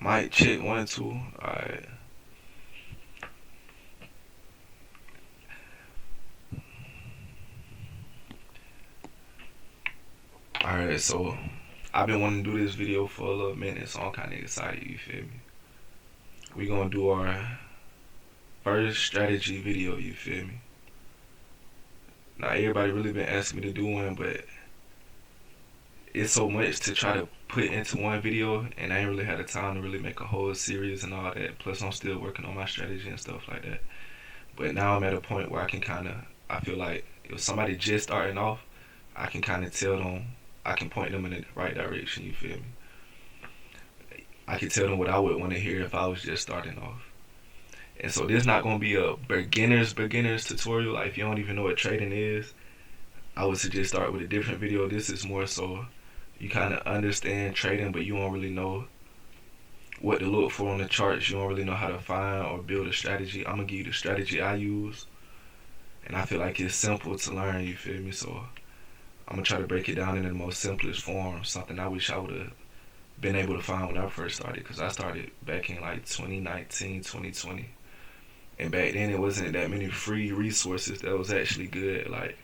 Mic check 1 2. Alright. Alright, so I've been wanting to do this video for a little minute, so I'm kinda excited, you feel me? We gonna do our first strategy video, you feel me? Now everybody really been asking me to do one, but it's so much to try to put into one video, and I ain't really had the time to really make a whole series and all that. Plus I'm still working on my strategy and stuff like that. But now I'm at a point where I feel like if somebody just starting off, I can kinda tell them, I can point them in the right direction, you feel me? I can tell them what I would want to hear if I was just starting off. And so this not gonna be a beginners tutorial. Like if you don't even know what trading is, I would suggest start with a different video. This is more so you kind of understand trading, but you don't really know what to look for on the charts. You don't really know how to find or build a strategy. I'm gonna give you the strategy I use, and I feel like it's simple to learn. You feel me? So I'm gonna try to break it down in the most simplest form. Something I wish I would have been able to find when I first started, because I started back in like 2019, 2020. And back then it wasn't that many free resources that was actually good. Like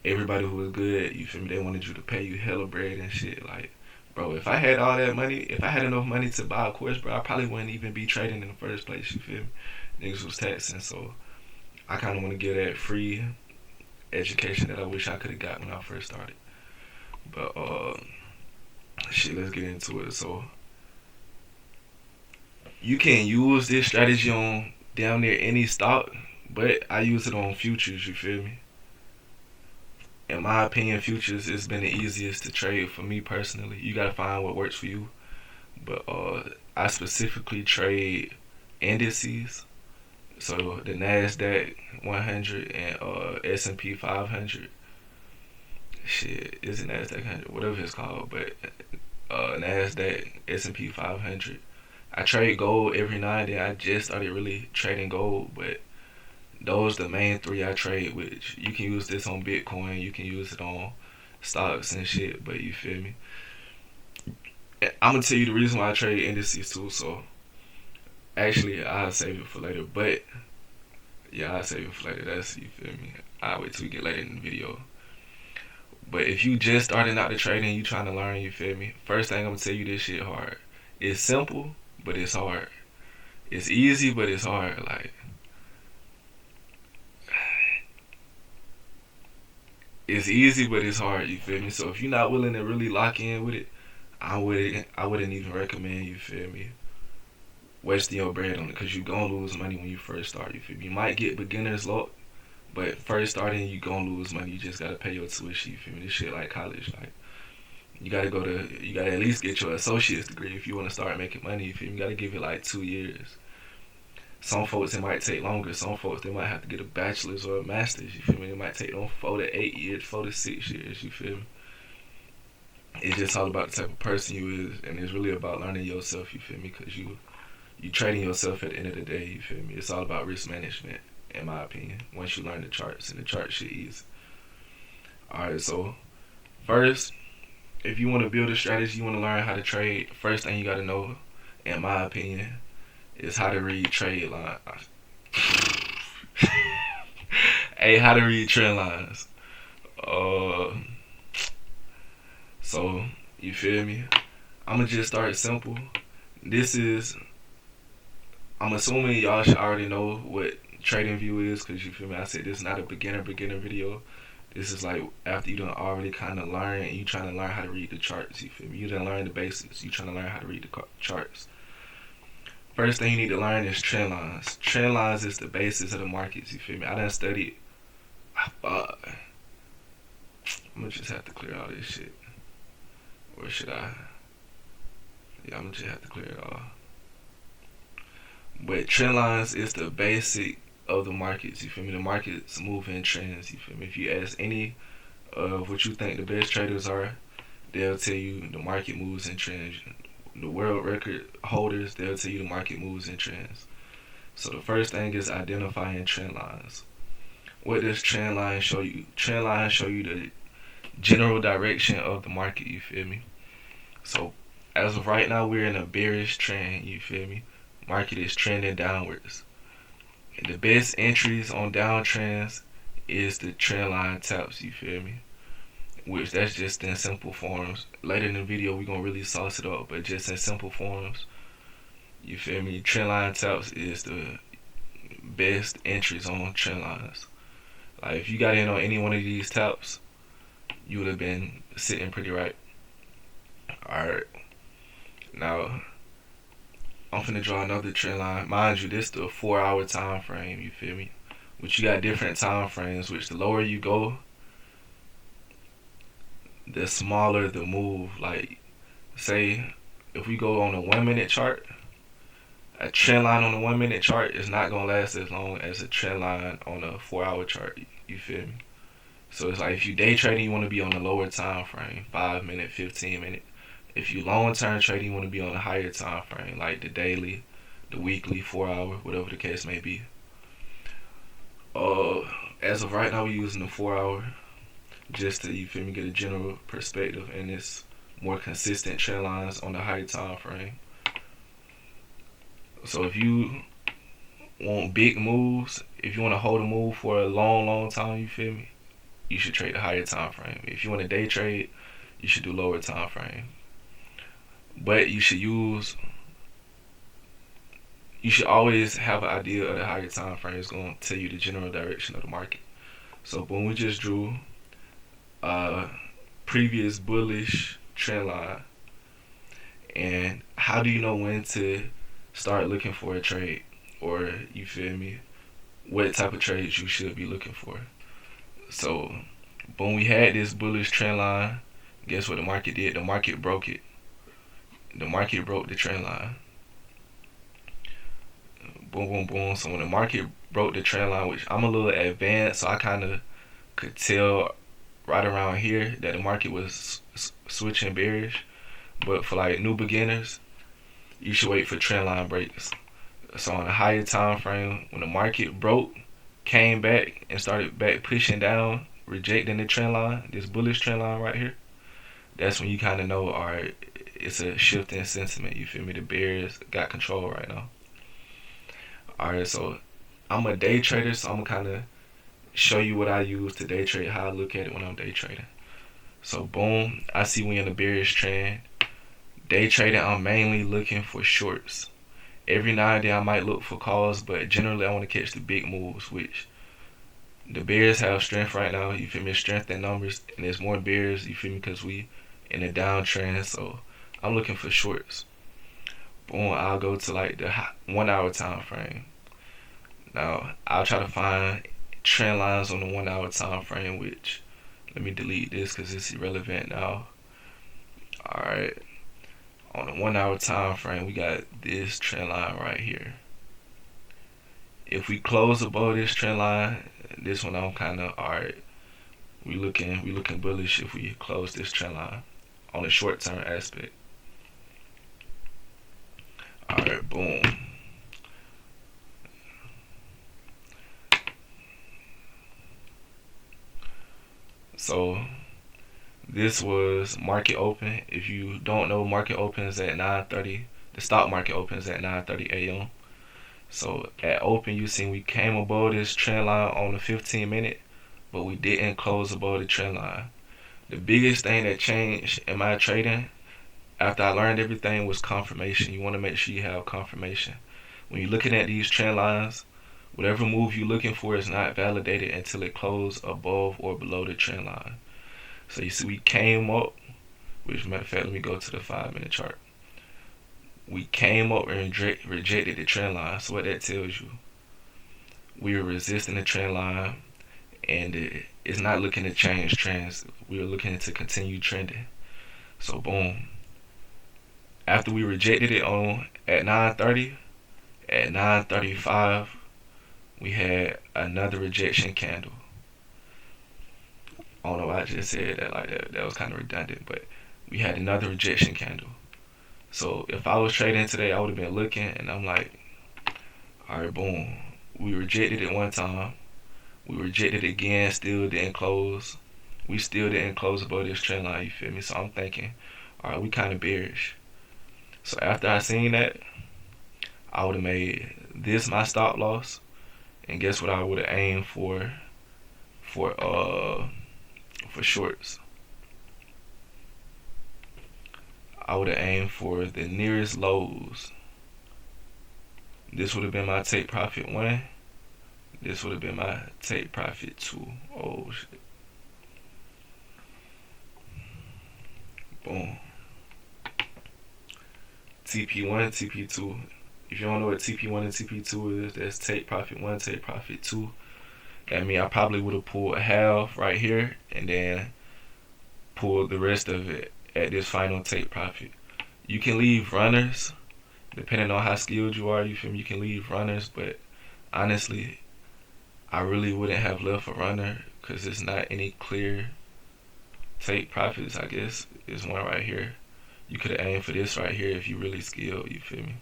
everybody who was good, you feel me, they wanted you to pay you hella bread and shit. Like, bro, if I had all that money, if I had enough money to buy a course, bro, I probably wouldn't even be trading in the first place, you feel me? Niggas was taxing, so I kinda wanna give that free education that I wish I could have got when I first started. But shit, let's get into it. So you can use this strategy on down near any stock, but I use it on futures, you feel me? In my opinion, futures has been the easiest to trade for me personally. You gotta find what works for you. But I specifically trade indices. So the Nasdaq 100 and S&P 500. Shit, is it Nasdaq 100? Whatever it's called, but Nasdaq, S&P 500. I trade gold every now and then. I just started really trading gold, but those the main three I trade. Which you can use this on Bitcoin, you can use it on stocks and shit. But you feel me? I'm gonna tell you the reason why I trade indices too. So actually, I'll save it for later. But yeah, I'll save it for later. That's, you feel me? I'll wait till we get later in the video. But if you just starting out the trading, you trying to learn, you feel me? First thing I'm gonna tell you, this shit hard. It's simple, but it's hard. It's easy, but it's hard. Like, it's easy, but it's hard. You feel me? So if you're not willing to really lock in with it, I wouldn't even recommend, you feel me, wasting your bread on it, because you gonna lose money when you first start. You feel me? You might get beginner's luck, but first starting, you gonna lose money. You just gotta pay your tuition. You feel me? This shit like college. Like, you gotta at least get your associate's degree if you want to start making money. You feel me? You gotta give it like 2 years. Some folks, it might take longer. Some folks, they might have to get a bachelor's or a master's. You feel me? It might take them 4 to 8 years, 4 to 6 years. You feel me? It's just all about the type of person you is, and it's really about learning yourself. You feel me? Because you trading yourself at the end of the day. You feel me? It's all about risk management, in my opinion. Once you learn the charts, and the chart shit easy. All right, so first, if you want to build a strategy, you want to learn how to trade. First thing you got to know, in my opinion, is how to read trade lines. Hey, how to read trend lines. Uh, so you feel me? I'm gonna just start simple. This is, I'm assuming y'all should already know what trading view is, because you feel me? I said this is not a beginner video. This is like after you done already kind of learn, and you trying to learn how to read the charts. You feel me? You done learn the basics. You trying to learn how to read the charts. First thing you need to learn is trend lines. Trend lines is the basis of the markets. You feel me? I done studied. I'm gonna just have to clear all this shit. Or should I? Yeah, I'm gonna just have to clear it all. But trend lines is the basic of the markets. You feel me? The markets move in trends. You feel me? If you ask any of what you think the best traders are, they'll tell you the market moves in trends. The world record holders, they'll tell you the market moves in trends. So the first thing is identifying trend lines. What does trend line show you? Trend lines show you the general direction of the market. You feel me? So As of right now, we're in a bearish trend, you feel me? Market is trending downwards. And the best entries on downtrends is the trend line taps, you feel me? Which that's just in simple forms. Later in the video, we're gonna really sauce it up, but just in simple forms, you feel me? Trend line taps is the best entries on trend lines. Like if you got in on any one of these taps, you would have been sitting pretty right. Alright, now I'm finna draw another trend line. Mind you, this is the 4 hour time frame, you feel me? Which you got different time frames, which the lower you go, the smaller the move. Like, say, if we go on a 1 minute chart, a trend line on a 1 minute chart is not gonna last as long as a trend line on a 4 hour chart. You feel me? So it's like if you day trading, you want to be on the lower time frame, 5 minute, 15 minute. If you long term trading, you want to be on a higher time frame, like the daily, the weekly, 4 hour, whatever the case may be. Uh, as of right now, we're using the 4 hour just to, you feel me, get a general perspective, and it's more consistent trend lines on the higher time frame. So if you want big moves, if you want to hold a move for a long time, you feel me, you should trade the higher time frame. If you want to day trade, you should do lower time frame. But you should always have an idea of the higher time frame is going to tell you the general direction of the market. So boom, we just drew a previous bullish trend line. And how do you know when to start looking for a trade? Or, you feel me, what type of trades you should be looking for? So boom, we had this bullish trend line. Guess what the market did? The market broke it. The market broke the trend line. Boom. So when the market broke the trend line, which I'm a little advanced, so I kind of could tell right around here that the market was switching bearish. But for like new beginners, you should wait for trend line breaks. So on a higher time frame, when the market broke, came back and started back pushing down, rejecting the trend line, this bullish trend line right here, that's when you kind of know, all right, it's a shift in sentiment. You feel me? The bears got control right now. All right, so I'm a day trader, so I'm gonna kind of show you what I use to day trade, how I look at it when I'm day trading. So boom, I see we in a bearish trend. Day trading, I'm mainly looking for shorts. Every now and then I might look for calls, but generally I want to catch the big moves, which the bears have strength right now. You feel me? Strength in numbers, and there's more bears. You feel me? Because we in a downtrend, so I'm looking for shorts. Boom, I'll go to like the 1 hour time frame. Now I'll try to find trend lines on the 1 hour time frame, which, let me delete this because it's irrelevant now. Alright, on the 1 hour time frame, we got this trend line right here. If we close above this trend line, this one I'm kind of, alright, we looking bullish if we close this trend line on the short term aspect. Alright, boom. So this was market open. If you don't know, market opens at 9:30. The stock market opens at 9:30 a.m. So at open, you see we came above this trend line on the 15 minute, but we didn't close above the trend line. The biggest thing that changed in my trading after I learned everything was confirmation. You want to make sure you have confirmation. When you're looking at these trend lines, whatever move you're looking for is not validated until it closes above or below the trend line. So you see we came up, which matter of fact, let me go to the 5 minute chart. We came up and rejected the trend line. So what that tells you, we were resisting the trend line, and it's not looking to change trends. We are looking to continue trending. So boom, after we rejected it on at 9:30, at 9:35, we had another rejection candle. I don't know why I just said that like that. That was kind of redundant, but we had another rejection candle. So if I was trading today, I would have been looking, and I'm like, all right, boom. We rejected it one time. We rejected it again, still didn't close. We still didn't close above this trend line, you feel me? So I'm thinking, all right, we kind of bearish. So after I seen that, I would have made this my stop loss, and guess what I would have aimed for shorts. I would have aimed for the nearest lows. This would have been my take profit 1. This would have been my take profit 2. Oh shit. Boom. TP1, TP2. If you don't know what TP1 and TP2 is, that's take profit 1, take profit 2. That means I probably would have pulled half right here and then pulled the rest of it at this final take profit. You can leave runners, depending on how skilled you are, you feel me? You can leave runners, but honestly, I really wouldn't have left a runner because it's not any clear take profits, I guess. There's one right here. You could have aimed for this right here if you really skilled, you feel me?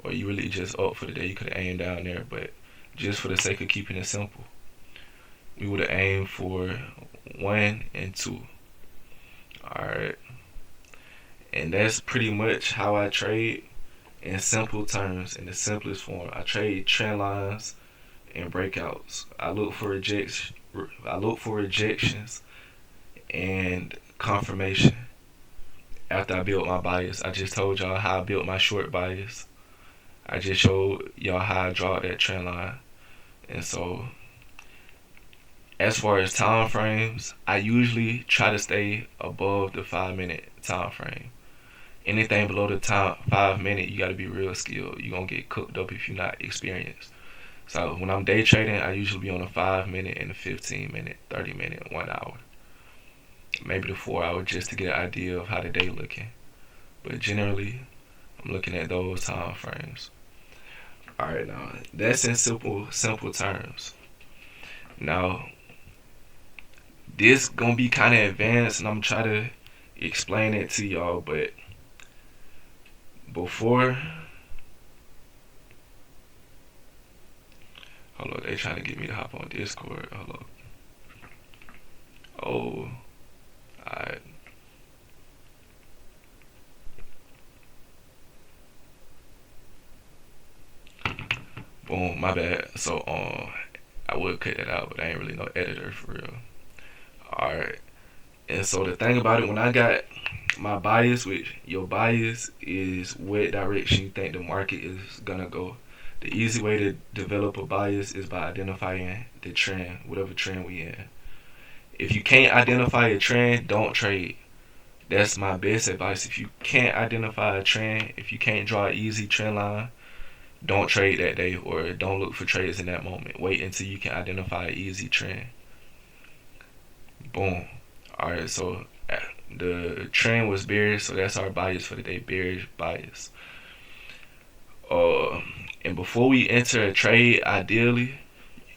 Or you really just up for the day, you could have aimed down there, but just for the sake of keeping it simple, we would have aimed for 1 and 2. Alright. And that's pretty much how I trade in simple terms, in the simplest form. I trade trend lines and breakouts. I look for rejections and confirmation after I built my bias. I just told y'all how I built my short bias. I just showed y'all how I draw that trend line. And so, as far as time frames, I usually try to stay above the 5-minute time frame. Anything below the 5-minute, you gotta be real skilled. You're gonna get cooked up if you're not experienced. So when I'm day trading, I usually be on a 5-minute and a 15-minute, 30-minute, 1 hour. Maybe the 4 hour just to get an idea of how the day looking. But generally, I'm looking at those time frames. Alright, now that's in simple terms. Now, this gonna be kind of advanced, and I'm trying to explain it to y'all, but before, hold on, they trying to get me to hop on Discord. Hold on. Oh, alright. Boom, my bad. So, I would cut that out, but I ain't really no editor for real. Alright. And so the thing about it, when I got my bias, which your bias is what direction you think the market is gonna go. The easy way to develop a bias is by identifying the trend, whatever trend we in. If you can't identify a trend, don't trade. That's my best advice. If you can't identify a trend, if you can't draw an easy trend line, don't trade that day, or don't look for trades in that moment. Wait until you can identify an easy trend. Boom. Alright, so the trend was bearish, so that's our bias for the day, bearish bias. And before we enter a trade, ideally,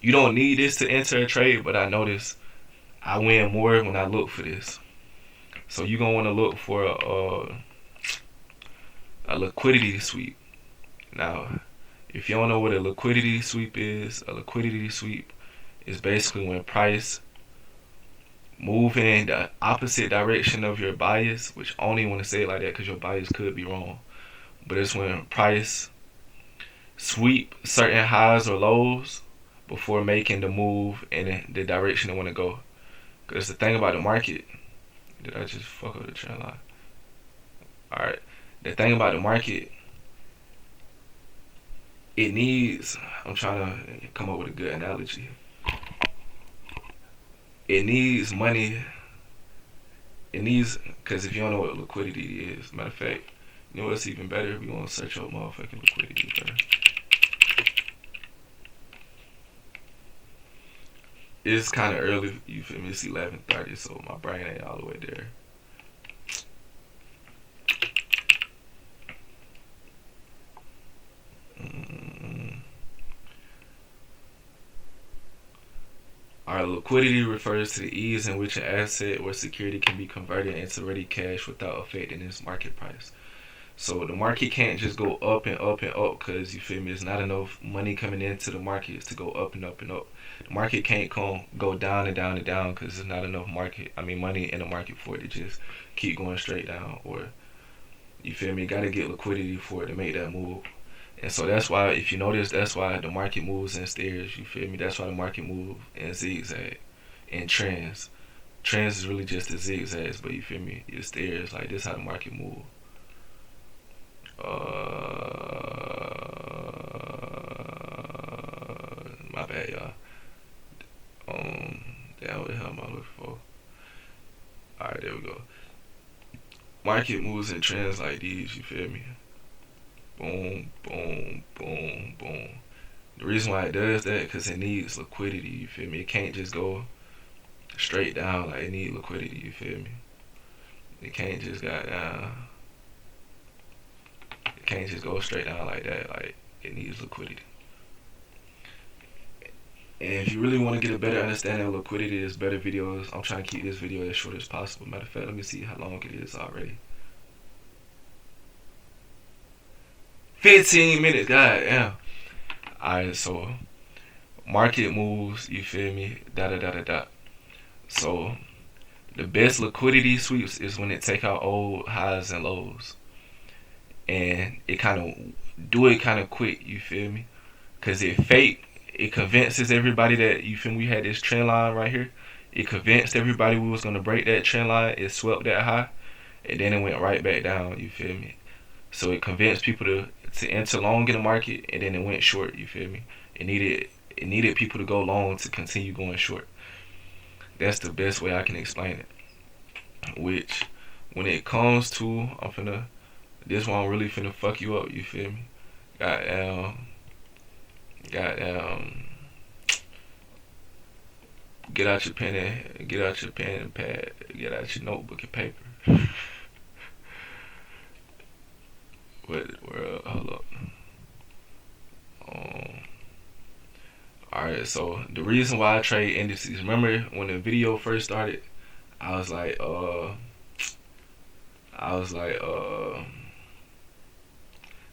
you don't need this to enter a trade, but I notice I win more when I look for this. So you're gonna want to look for a liquidity sweep. Now, if you don't know what a liquidity sweep is basically when price move in the opposite direction of your bias, which I only want to say it like that because your bias could be wrong. But it's when price sweep certain highs or lows before making the move in the direction they want to go. Because the thing about the market, did I just fuck up the trend line? Alright, the thing about the market, it needs, I'm trying to come up with a good analogy. It needs money. It needs, because if you don't know what liquidity is, matter of fact, you know what's even better? We gonna search up motherfucking liquidity, bro. It's kind of early, you feel me? It's 11:30, so my brain ain't all the way there. Our liquidity refers to the ease in which an asset or security can be converted into ready cash without affecting its market price. So the market can't just go up and up and up because, you feel me, there's not enough money coming into the market to go up and up and up. The market can't go down and down and down because there's not enough money in the market for it to just keep going straight down. Or You feel me? Gotta get liquidity for it to make that move. And so that's why, if you notice, that's why the market moves in stairs. You feel me? That's why the market moves in zigzag, in trends. Trends is really just the zigzags, but you feel me? It's stairs. Like this, how the market move. My bad, y'all. Damn, what the hell am I looking for? Alright, there we go. Market moves in trends like these, you feel me? Boom, boom, boom, boom. The reason why it does that, because it needs liquidity, you feel me? It can't just go straight down, like it needs liquidity, you feel me? It can't just go down. It can't just go straight down like that, like it needs liquidity. And if you really want to get a better understanding of liquidity, there's better videos. I'm trying to keep this video as short as possible. Matter of fact, let me see how long it is already. 15 minutes, god damn. Alright, so market moves, you feel me? Da da da da da. So the best liquidity sweeps is when it take out old highs and lows. And it kind of do it kind of quick, you feel me? Cause it convinces everybody that, you feel me, we had this trend line right here. It convinced everybody we was gonna break that trend line. It swept that high, and then it went right back down. You feel me? So it convinced people to enter long in the market, and then it went short. You feel me? It needed people to go long to continue going short. That's the best way I can explain it. Which, when it comes to, this one really finna fuck you up. You feel me? Goddamn. Get out your pen and pad. Get out your notebook and paper. Hold up. Alright, so the reason why I trade indices. Remember when the video first started, I was like,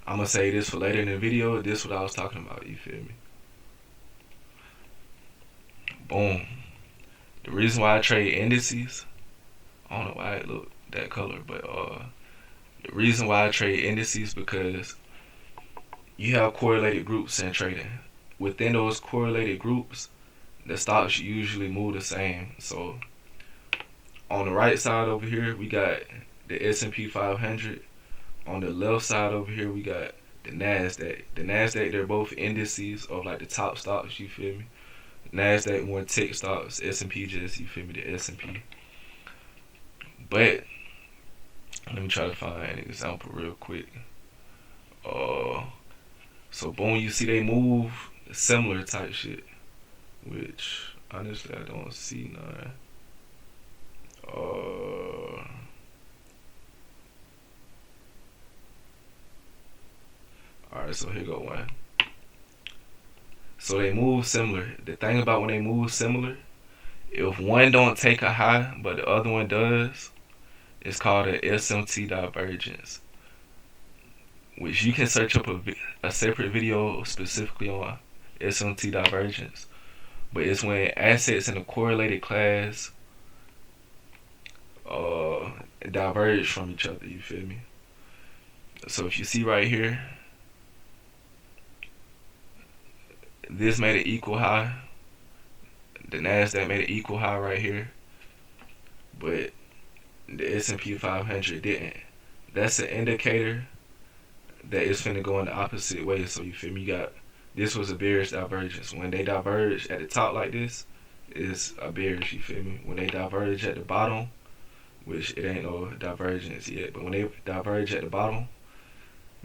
I'm gonna say this for later in the video. This is what I was talking about. You feel me? Boom. The reason why I trade indices, I don't know why it looked that color, but the reason why I trade indices because you have correlated groups in trading. Within those correlated groups, the stocks usually move the same. So on the right side over here, we got the S&P 500. On the left side over here, we got the NASDAQ. The NASDAQ, they're both indices of like the top stocks, you feel me? NASDAQ more tech stocks, S&P just, you feel me, the S&P. But let me try to find an example real quick. So boom, you see they move similar type shit, which honestly I don't see none. Alright, so here go one. So they move similar. The thing about when they move similar, if one don't take a high but the other one does, it's called an SMT divergence, which you can search up a separate video specifically on SMT divergence. But it's when assets in a correlated class diverge from each other, you feel me? So if you see right here, this made an equal high. The NASDAQ made an equal high right here, but the S&P 500 didn't. That's an indicator that it's finna go in the opposite way. So you feel me? This was a bearish divergence. When they diverge at the top like this, it's a bearish, you feel me? When they diverge at the bottom, which it ain't no divergence yet, but when they diverge at the bottom,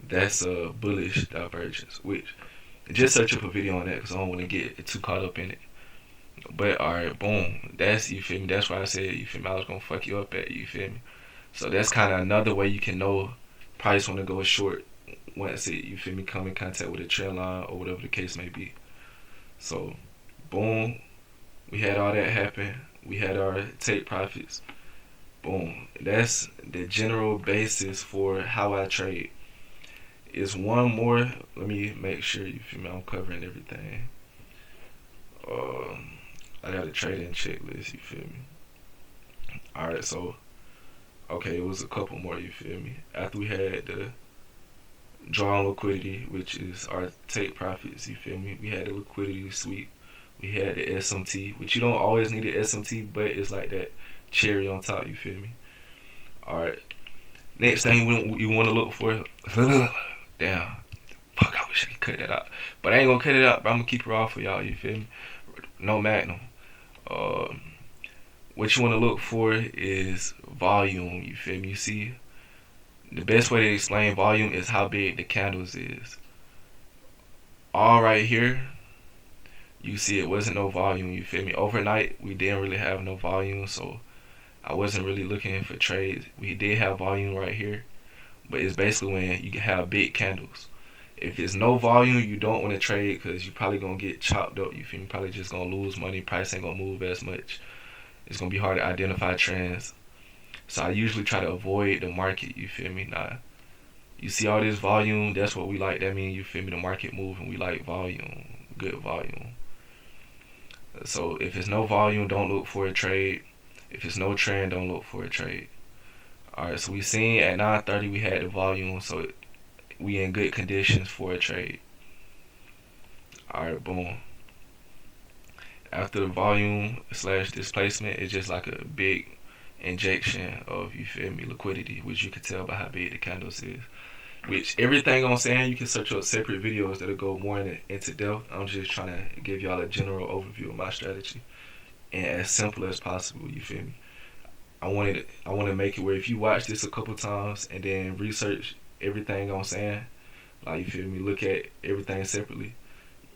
that's a bullish divergence. Which, just search up a video on that because I don't want to get too caught up in it. But alright, boom. That's, you feel me? That's why I said, you feel me, I was gonna fuck you up at, you feel me? So that's kind of another way you can know price want to go short once it, you feel me, come in contact with a trend line or whatever the case may be. So, boom. We had all that happen. We had our take profits. Boom. That's the general basis for how I trade. Is one more. Let me make sure, you feel me, I'm covering everything. I got a trading checklist, you feel me? Alright, so Okay, it was a couple more, you feel me? After we had the draw on liquidity, which is our take profits, you feel me? We had the liquidity sweep. We had the SMT, which you don't always need the SMT, but it's like that cherry on top, you feel me? Alright. Next thing you want to look for, damn, fuck, I wish I could cut that out. But I ain't gonna cut it out, but I'm gonna keep it raw for y'all, you feel me? No Magnum. Um, what you want to look for is volume, you feel me? You see, the best way to explain volume is how big the candles is. All right here, you see it wasn't no volume, you feel me? Overnight, we didn't really have no volume, so I wasn't really looking for trades. We did have volume right here, but it's basically when you have big candles. If it's no volume, you don't want to trade because you're probably going to get chopped up, you feel me? Probably just going to lose money, price ain't going to move as much. It's going to be hard to identify trends. So I usually try to avoid the market, you feel me? Nah, you see all this volume, that's what we like. That means, you feel me, the market moving. We like volume, good volume. So if it's no volume, don't look for a trade. If it's no trend, don't look for a trade. Alright, so we seen at 9:30 we had the volume, so we in good conditions for a trade. Alright, boom. After the volume slash displacement, it's just like a big injection of, you feel me, liquidity, which you can tell by how big the candles is. Which everything I'm saying, you can search up separate videos that'll go more into depth. I'm just trying to give y'all a general overview of my strategy and as simple as possible. You feel me? I want to make it where if you watch this a couple times and then research everything I'm saying, like, you feel me, look at everything separately,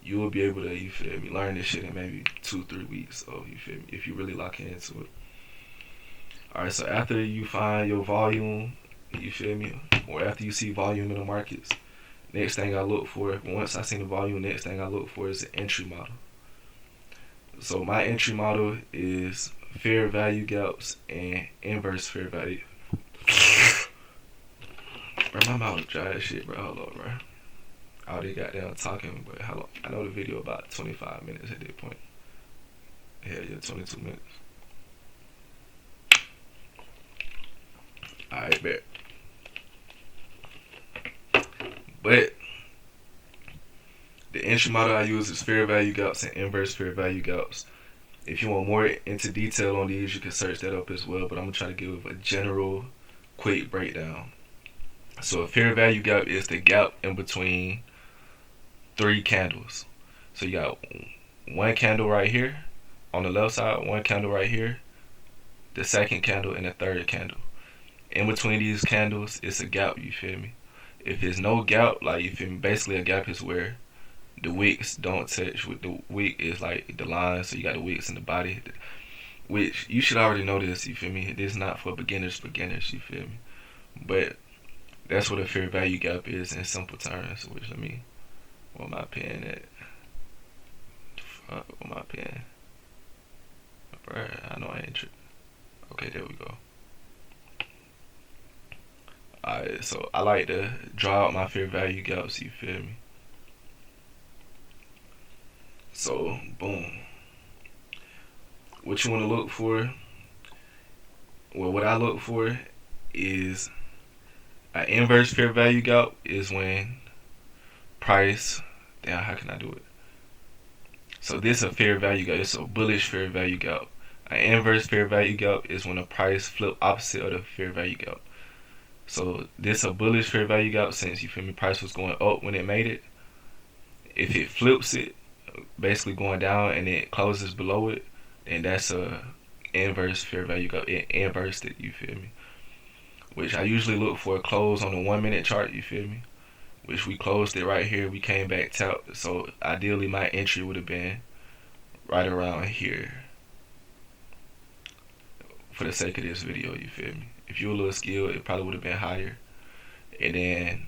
you will be able to, you feel me, learn this shit in maybe 2-3 weeks. So you feel me, if you really lock into it. Alright, so after you find your volume, you feel me, or after you see volume in the markets, next thing I look for, once I see the volume, next thing I look for is the entry model. So my entry model is fair value gaps and inverse fair value. Bro, my mouth dry as shit, bro. Hold on, bro. I already got down talking, but how long? I know the video about 25 minutes at that point. Hell yeah, 22 minutes. Alright, bet. But the entry model I use is fair value gaps and inverse fair value gaps. If you want more into detail on these, you can search that up as well, but I'm going to try to give a general, quick breakdown. So a fair value gap is the gap in between 3 candles. So you got one candle right here on the left side, one candle right here, the second candle, and the third candle. In between these candles, it's a gap, you feel me? If there's no gap, like, you feel me, basically a gap is where the wicks don't touch. With the wick is like the line, so you got the wicks in the body, which you should already know this, you feel me? This is not for beginners, you feel me? But that's what a fair value gap is in simple terms. Which, let me, where my pen at? Fuck, where my pen? Bruh, I know I ain't tripping. Okay, there we go. Alright, so I like to draw out my fair value gaps, you feel me? So, boom. What you want to look for? Well, what I look for is an inverse fair value gap is when price, damn, how can I do it? So this is a fair value gap. It's a bullish fair value gap. An inverse fair value gap is when the price flip opposite of the fair value gap. So this is a bullish fair value gap since, you feel me, price was going up when it made it. If it flips it, basically going down, and it closes below it, then that's a inverse fair value gap. It inversed it, you feel me? Which I usually look for a close on the 1 minute chart, you feel me? Which we closed it right here. We came back tapped. So ideally my entry would have been right around here for the sake of this video, you feel me? If you were a little skilled, it probably would have been higher. And then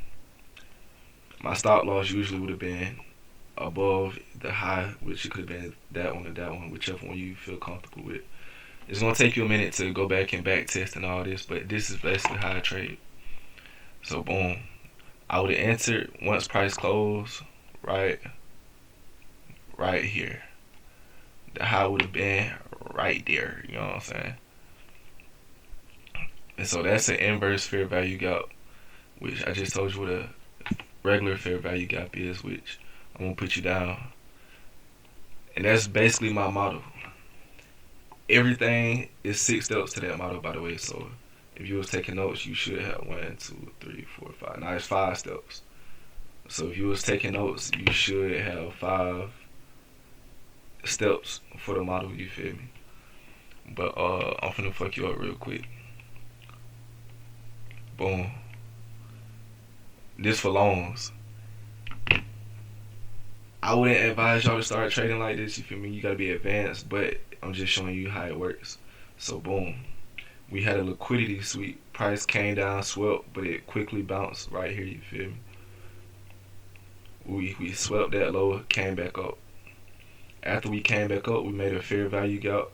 my stop loss usually would have been above the high, which it could have been that one or that one, whichever one you feel comfortable with. It's going to take you a minute to go back and back test and all this, but this is basically how I trade. So boom, I would have entered once price closed right here. The high would have been right there, you know what I'm saying? And so that's an inverse fair value gap, which I just told you what a regular fair value gap is, which I'm gonna put you down. And that's basically my model. Everything is 6 steps to that model, by the way. So if you was taking notes, you should have 1, 2, 3, 4, 5. Now it's 5 steps. So if you was taking notes, you should have 5 steps for the model. You feel me? But I'm finna fuck you up real quick. Boom. This for loans. I wouldn't advise y'all to start trading like this. You feel me? You gotta be advanced, but I'm just showing you how it works. So boom, we had a liquidity sweep. Price came down, swept, but it quickly bounced right here. You feel me? We swept that low, came back up. After we came back up, we made a fair value gap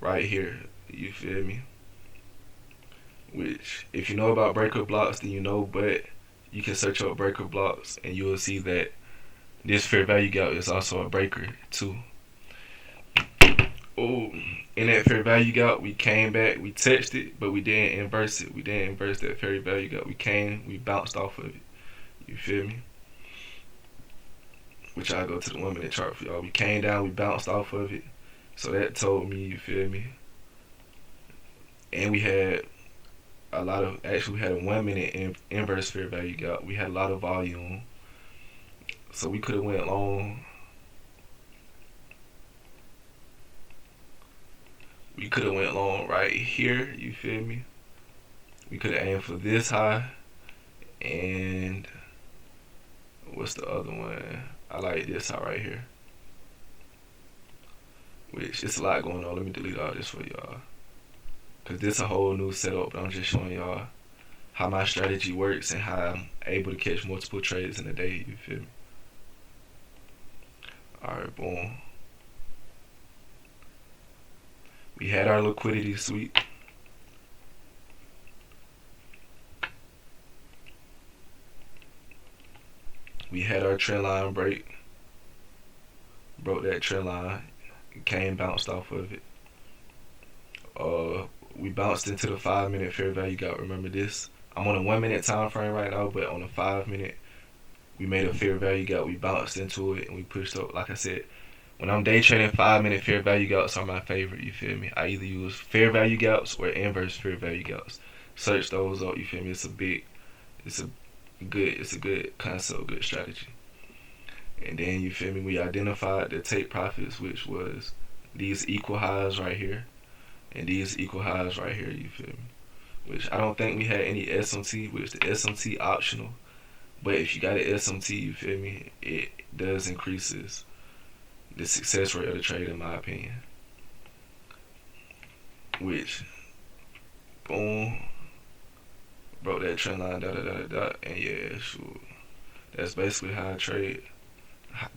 right here. You feel me? Which, if you know about breaker blocks, then you know. But you can search up breaker blocks, and you will see that this fair value gap is also a breaker too. Oh, in that fair value gap, we came back, we touched it, but we didn't inverse it. We didn't inverse that fair value gap. We bounced off of it. You feel me? Which I'll go to the 1 minute chart for y'all. We came down, we bounced off of it. So that told me, you feel me? And we had we had a 1 minute inverse fair value gap. We had a lot of volume. So we could have went long. We could have went long right here, you feel me? We could have aimed for this high. And what's the other one? I like this high right here. Which, it's a lot going on. Let me delete all this for y'all. Because this is a whole new setup, but I'm just showing y'all how my strategy works and how I'm able to catch multiple trades in a day, you feel me? Alright, boom. We had our liquidity sweep. We had our trend line break. Broke that trend line. Came, bounced off of it. We bounced into the 5 minute fair value gap. Remember this? I'm on a 1 minute time frame right now, but on a 5 minute, we made a fair value gap. We bounced into it and we pushed up. Like I said, when I'm day trading, 5 minute fair value gaps are my favorite. You feel me? I either use fair value gaps or inverse fair value gaps. Search those up. You feel me? It's a good concept, good strategy. And then you feel me? We identified the take profits, which was these equal highs right here, and these equal highs right here. You feel me? Which I don't think we had any SMT, which the SMT optional. But if you got an SMT, you feel me? It does increases the success rate of the trade, in my opinion. Which, boom, broke that trend line, and yeah, sure. That's basically how I trade.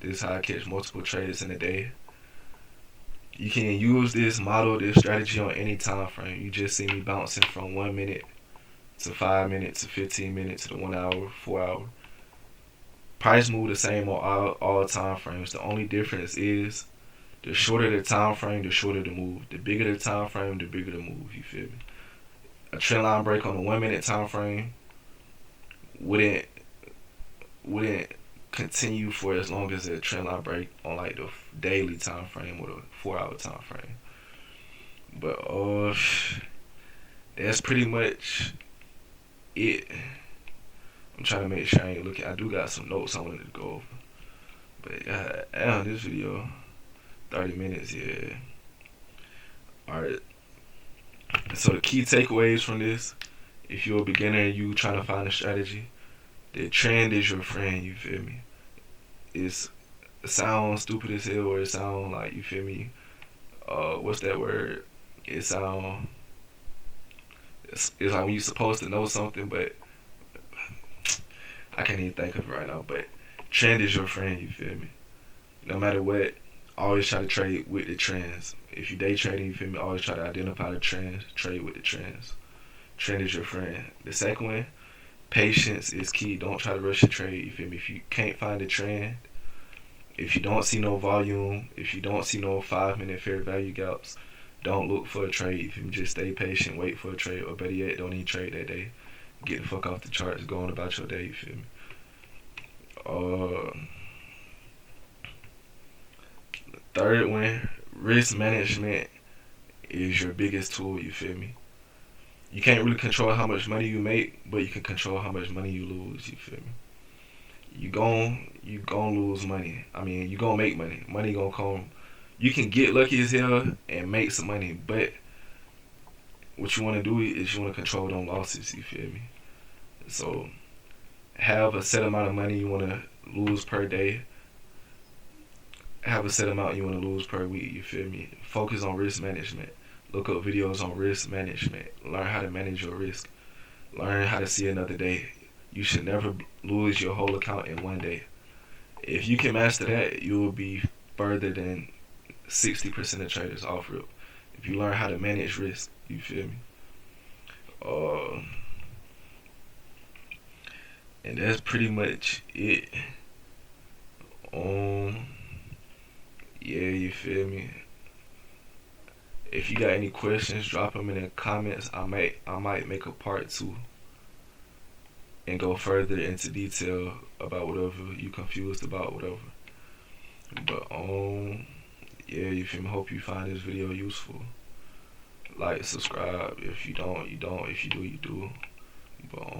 This is how I catch multiple trades in a day. You can use this model, this strategy on any time frame. You just see me bouncing from 1 minute to 5 minutes to 15 minutes to the 1 hour, 4 hour. Price move the same on all time frames. The only difference is the shorter the time frame, the shorter the move. The bigger the time frame, the bigger the move. You feel me? A trend line break on the 1 minute time frame wouldn't continue for as long as a trend line break on like the daily time frame or the 4 hour time frame. But that's pretty much it. I'm trying to make sure I ain't looking. I do got some notes I wanted to go over. But yeah, this video, 30 minutes, yeah. Alright. So the key takeaways from this, if you're a beginner and you trying to find a strategy, the trend is your friend, you feel me? It sounds stupid as hell, or it sound like, you feel me? What's that word? It's like when you're supposed to know something, but I can't even think of it right now. But trend is your friend, you feel me? No matter what, always try to trade with the trends. If you day trading, you feel me? Always try to identify the trends, trade with the trends. Trend is your friend. The second one, patience is key. Don't try to rush your trade, you feel me? If you can't find a trend, if you don't see no volume, if you don't see no 5 minute fair value gaps, Don't look for a trade. You feel me? Just stay patient, wait for a trade, or better yet, don't even trade that day. Get the fuck off the charts, go on about your day. You feel me? Third one, risk management is your biggest tool. You feel me? You can't really control how much money you make, but you can control how much money you lose. You feel me? You gon' lose money. I mean, you gon' make money. Money gon' come. You can get lucky as hell and make some money, but what you want to do is you want to control them losses. You feel me? So have a set amount of money you want to lose per day. Have a set amount you want to lose per week. You feel me? Focus on risk management. Look up videos on risk management. Learn how to manage your risk. Learn how to see another day. You should never lose your whole account in one day. If you can master that, you will be further than 60% of traders off rip. If you learn how to manage risk, you feel me? And that's pretty much it. Yeah, you feel me? If you got any questions, drop them in the comments. I might make a part 2 and go further into detail about whatever you confused about, whatever. But yeah, you feel me? Hope you find this video useful. Like, subscribe. If you don't, you don't. If you do, you do. But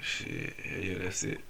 shit, yeah, that's it.